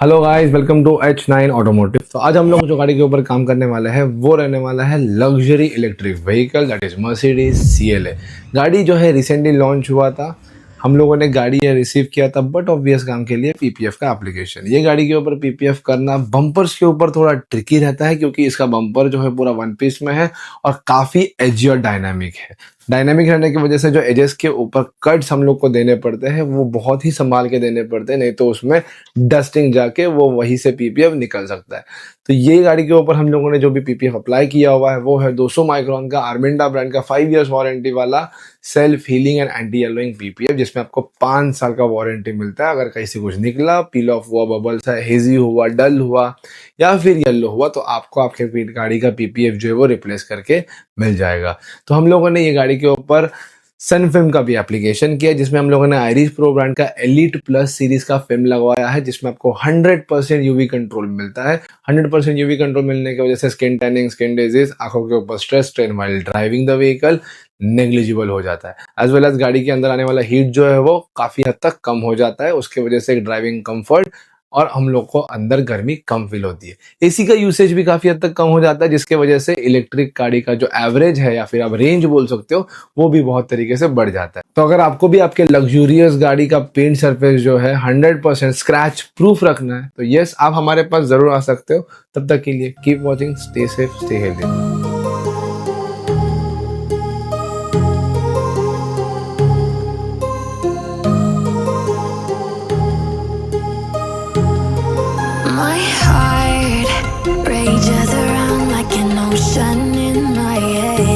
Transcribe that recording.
Hello guys, welcome to H9 automotive. तो आज हम लोग जो गाड़ी के ऊपर काम करने वाले हैं वो रहने वाला है luxury electric vehicle, that is Mercedes CLA। गाड़ी जो है रिसेंटली लॉन्च हुआ था, हम लोगों ने गाड़ी ये रिसीव किया था, बट ऑब्वियस काम के लिए PPF का एप्लीकेशन। ये गाड़ी के ऊपर PPF करना बम्पर्स के ऊपर थोड़ा ट्रिकी रहता है, क्योंकि इसका बम्पर जो है पूरा वन पीस में है और काफ़ी एजी और डायनामिक है। डायनामिक रहने की वजह से जो एजेस के ऊपर कट्स हम लोग को देने पड़ते हैं वो बहुत ही संभाल के देने पड़ते हैं, नहीं तो उसमें डस्टिंग जाके वो वहीं से PPF निकल सकता है। तो ये गाड़ी के ऊपर हम लोगों ने जो भी PPF अप्लाई किया हुआ है वो है 200 माइक्रोन का आर्मेंडा ब्रांड का 5 इयर्स वारंटी वाला self healing and anti yellowing PPF, जिसमें आपको 5 साल का वारंटी मिलता है। अगर कहीं से कुछ निकला, पील ऑफ हुआ, बबल्स है, हेजी हुआ, डल हुआ या फिर येलो हुआ, तो आपको आपके गाड़ी का PPF जो है वो रिप्लेस करके मिल जाएगा। तो हम लोगों ने ये गाड़ी के ऊपर सन फिल्म का भी एप्लीकेशन किया, जिसमें हम लोगों ने आयरिश प्रो ब्रांड का एलिट प्लस सीरीज का फिल्म लगवाया है, जिसमें आपको 100% यूवी कंट्रोल मिलता है। 100% यूवी कंट्रोल मिलने की वजह से स्किन टैनिंग, स्किन डिजीज, आंखों के ऊपर stress strain while driving the vehicle negligible हो जाता है। एज वेल एज गाड़ी के अंदर आने वाला हीट जो है वो काफी हद तक कम हो जाता है। उसकी वजह से ड्राइविंग कंफर्ट और हम लोग को अंदर गर्मी कम फील होती है। एसी का यूसेज भी काफी हद तक कम हो जाता है, जिसके वजह से इलेक्ट्रिक गाड़ी का जो एवरेज है या फिर आप रेंज बोल सकते हो वो भी बहुत तरीके से बढ़ जाता है। तो अगर आपको भी आपके लग्जूरियस गाड़ी का पेंट सरफेस जो है 100% स्क्रैच प्रूफ रखना है, तो यस, आप हमारे पास जरूर आ सकते हो। तब तक के लिए keep watching, stay safe, stay healthy. My heart rages around like an ocean in my head.